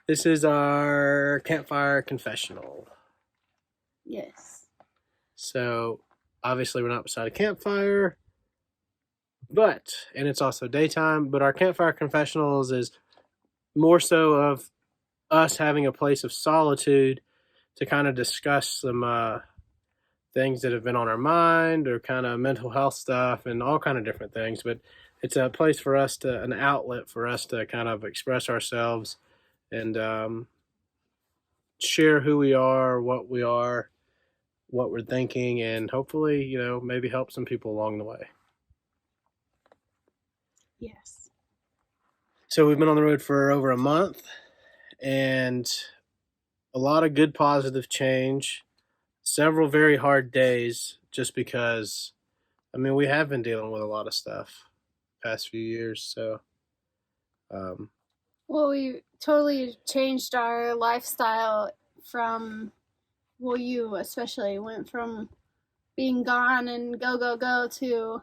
This is our campfire confessional. Yes. So, obviously, we're not beside a campfire, and it's also daytime, but our campfire confessionals is more so of us having a place of solitude to kind of discuss some things that have been on our mind or kind of mental health stuff and all kind of different things. But it's a place for us to, an outlet for us to kind of express ourselves and share who we are, what we're thinking, and hopefully, maybe help some people along the way. Yes. So we've been on the road for over a month and a lot of good positive change, several very hard days just because, we have been dealing with a lot of stuff past few years. So, Well, we totally changed our lifestyle from, well, you especially went from being gone and go, go, go to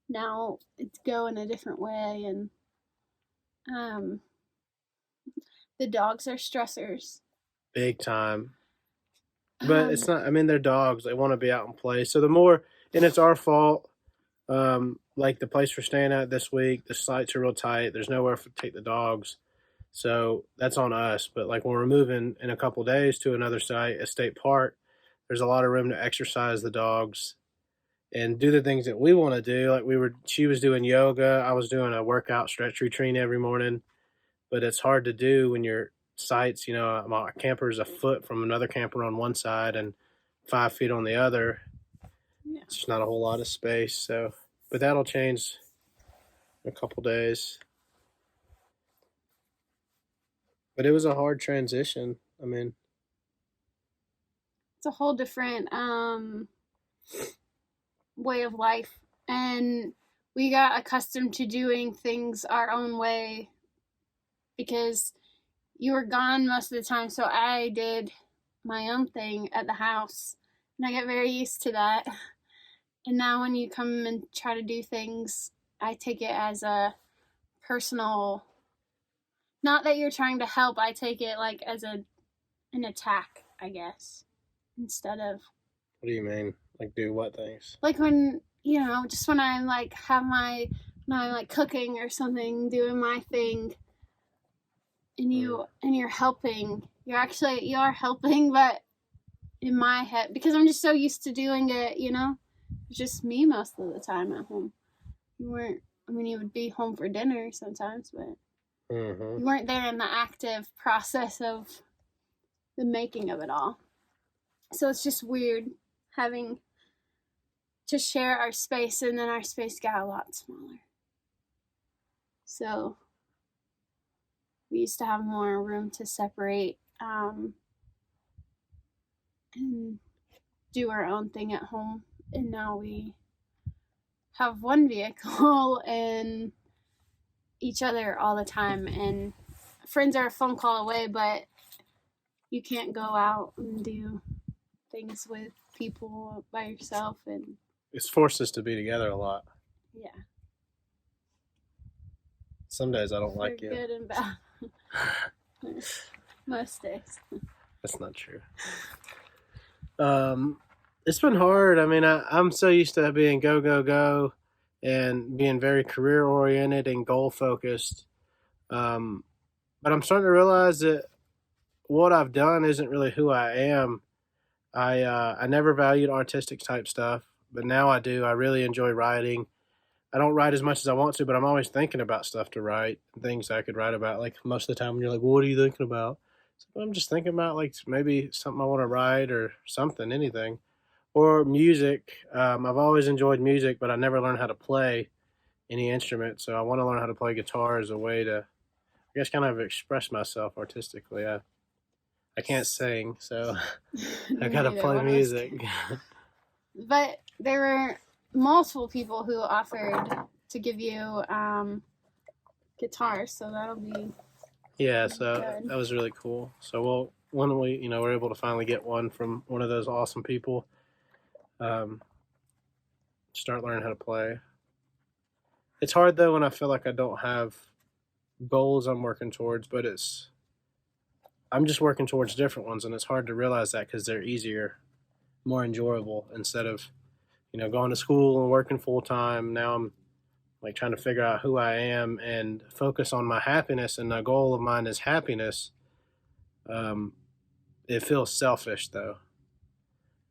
now it's go in a different way. And um, the dogs are stressors. big time. But it's not, they're dogs. They want to be out and play. So the more, and it's our fault. Like the place we're staying at this week, the sites are real tight. There's nowhere to take the dogs. So that's on us. But like when we're moving in a couple days to another site, a state park, there's a lot of room to exercise the dogs and do the things that we want to do. Like she was doing yoga. I was doing a workout stretch routine every morning, but it's hard to do when your sites, my camper is a foot from another camper on one side and 5 feet on the other. Yeah. It's just not a whole lot of space. So, but that'll change in a couple days. But it was a hard transition. It's a whole different way of life. And we got accustomed to doing things our own way because you were gone most of the time. So I did my own thing at the house. And I got very used to that. And now when you come and try to do things, I take it as a personal, not that you're trying to help, I take it like as an attack, I guess, instead of. What do you mean? Like do what things? Like when, just when I like have when I'm like cooking or something, doing my thing, and you're helping, you are helping, but in my head, because I'm just so used to doing it, it's just me most of the time at home. You weren't, you would be home for dinner sometimes, but you weren't there in the active process of the making of it all. So it's just weird having to share our space, and then our space got a lot smaller. So we used to have more room to separate and do our own thing at home, and now we have one vehicle and each other all the time, and friends are a phone call away, but you can't go out and do things with people by yourself. And it's forced us to be together a lot. Yeah. Some days I don't like you. Good and bad. Most days. That's not true. It's been hard. I'm so used to being go, go, go and being very career oriented and goal focused. But I'm starting to realize that what I've done isn't really who I am. I never valued artistic type stuff, but now I do. I really enjoy writing. I don't write as much as I want to, but I'm always thinking about stuff to write, things I could write about. Like most of the time when you're like, well, what are you thinking about? So I'm just thinking about like maybe something I want to write or something, anything. Or music. I've always enjoyed music, but I never learned how to play any instrument. So I want to learn how to play guitar as a way to, I guess, kind of express myself artistically. I can't sing, so I gotta play music. But there were multiple people who offered to give you guitars, so that'll be good. That was really cool. So when we we're able to finally get one from one of those awesome people, start learning how to play. It's hard though when I feel like I don't have goals I'm working towards, but it's I'm just working towards different ones, and it's hard to realize that because they're easier, more enjoyable instead of going to school and working full time. Now I'm like trying to figure out who I am and focus on my happiness, and a goal of mine is happiness. Um, it feels selfish though.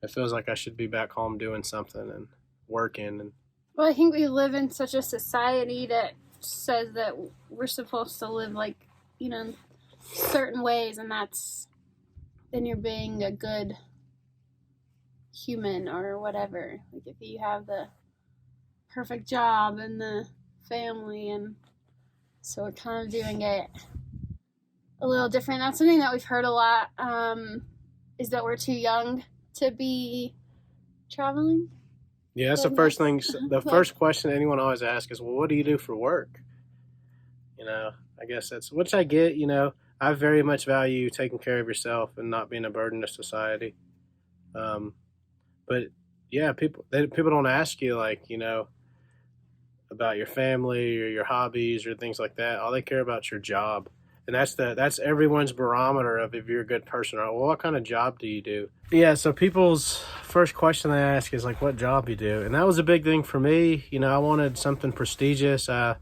It feels like I should be back home doing something and working. And Well, I think we live in such a society that says that we're supposed to live like, certain ways, and then you're being a good human or whatever. Like if you have the perfect job and the family, and so we're kind of doing it a little different. That's something that we've heard a lot, is that we're too young to be traveling. yeah, that's the first thing. The first question anyone always asks is, well, what do you do for work? I guess that's, which I get. I very much value taking care of yourself and not being a burden to society. But yeah, people don't ask you like, about your family or your hobbies or things like that. All they care about is your job. And that's everyone's barometer of if you're a good person or, well, what kind of job do you do? Yeah, so people's first question they ask is like, what job you do? And that was a big thing for me. I wanted something prestigious. I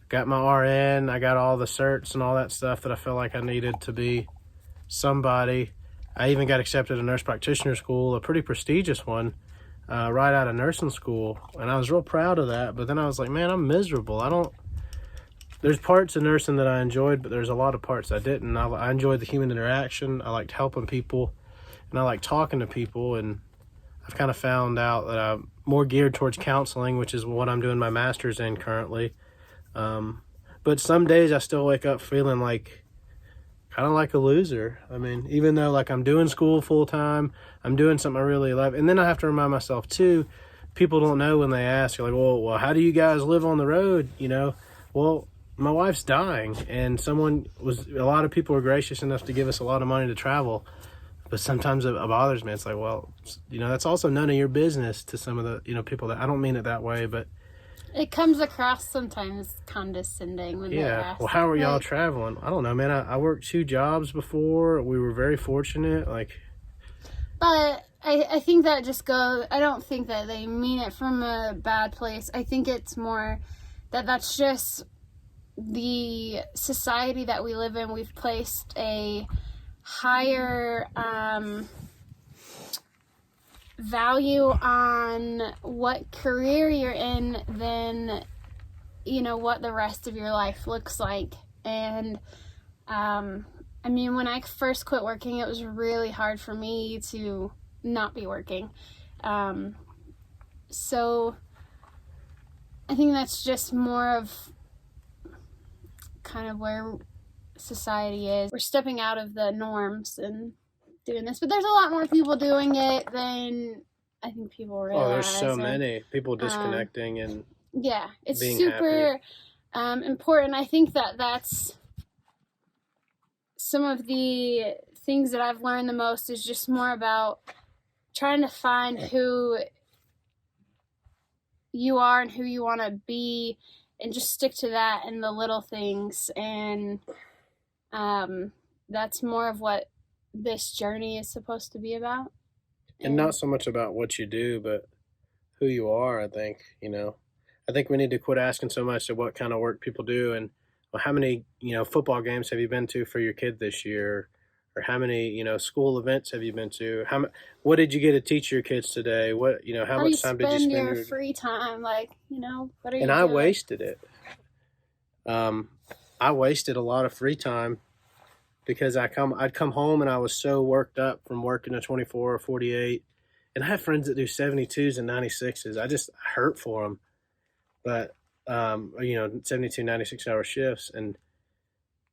got my RN, I got all the certs and all that stuff that I felt like I needed to be somebody. I even got accepted to nurse practitioner school, a pretty prestigious one, right out of nursing school. And I was real proud of that. But then I was like, man, I'm miserable. There's parts of nursing that I enjoyed, but there's a lot of parts I didn't. I enjoyed the human interaction. I liked helping people, and I liked talking to people. And I've kind of found out that I'm more geared towards counseling, which is what I'm doing my master's in currently. But some days I still wake up feeling like kind of like a loser. I mean, even though like I'm doing school full time, I'm doing something I really love. And then I have to remind myself too, people don't know when they ask, like, well, how do you guys live on the road? Well, my wife's dying, and a lot of people were gracious enough to give us a lot of money to travel. But sometimes it bothers me. It's like, well, that's also none of your business to some of the, people that, I don't mean it that way, but it comes across sometimes condescending when they ask. Well, how are y'all traveling? I don't know, man. I worked 2 jobs before. We were very fortunate. But I think that just goes, I don't think that they mean it from a bad place. I think it's more that's just the society that we live in. We've placed a higher value on what career you're in than what the rest of your life looks like. And I mean, when I first quit working, it was really hard for me to not be working. So I think that's just more of kind of where society is. We're stepping out of the norms and doing this, but there's a lot more people doing it than I think people realize. Oh, there's so many people disconnecting and yeah, it's being super important. I think that's some of the things that I've learned the most is just more about trying to find who you are and who you want to be, and just stick to that and the little things. And that's more of what this journey is supposed to be about. And not so much about what you do, but who you are. I think I think we need to quit asking so much of what kind of work people do, and well, how many football games have you been to for your kid this year, or how many school events have you been to? What did you get to teach your kids today? What how much time did you spend your free time? Like what are you? And I wasted it. I wasted a lot of free time because I'd come home and I was so worked up from working a 24 or 48, and I have friends that do 72s and 96s. I just hurt for them, but 72, 96-hour shifts, and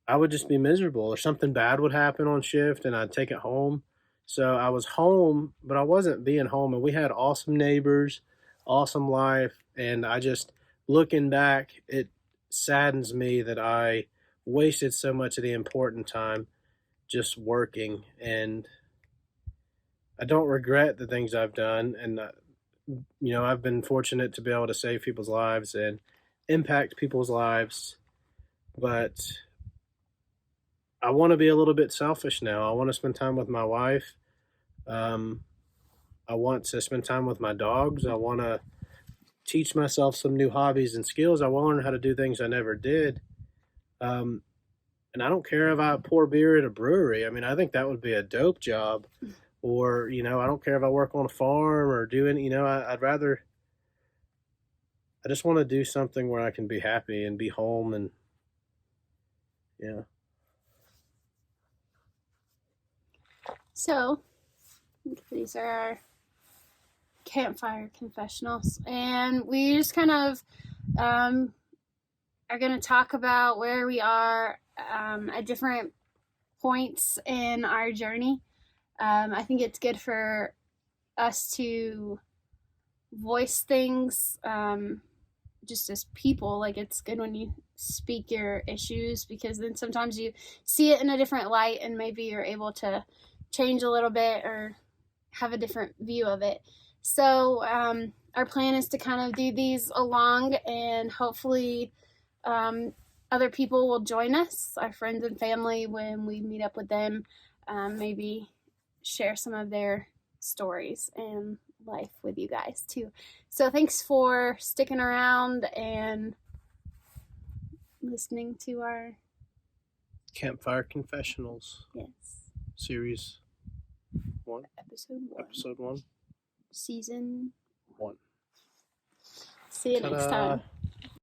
I would just be miserable, or something bad would happen on shift and I'd take it home. So I was home, but I wasn't being home, and we had awesome neighbors, awesome life. And I just, looking back, it saddens me that I wasted so much of the important time just working. And I don't regret the things I've done. And, I've been fortunate to be able to save people's lives and impact people's lives. But I want to be a little bit selfish now. I want to spend time with my wife. Um, I want to spend time with my dogs. I want to teach myself some new hobbies and skills. I want to learn how to do things I never did. Um, and I don't care if I pour beer at a brewery. I mean, I think that would be a dope job. Or, I don't care if I work on a farm or do any, I'd rather, I just want to do something where I can be happy and be home and, yeah. So, these are our campfire confessionals, and we just kind of are going to talk about where we are at different points in our journey. I think it's good for us to voice things just as people. Like, it's good when you speak your issues, because then sometimes you see it in a different light and maybe you're able to change a little bit or have a different view of it. So our plan is to kind of do these along, and hopefully other people will join us, our friends and family, when we meet up with them, maybe share some of their stories and life with you guys too. So thanks for sticking around and listening to our Campfire Confessionals. Yes. Series 1. Episode 1. Episode 1. Season 1. See you next time.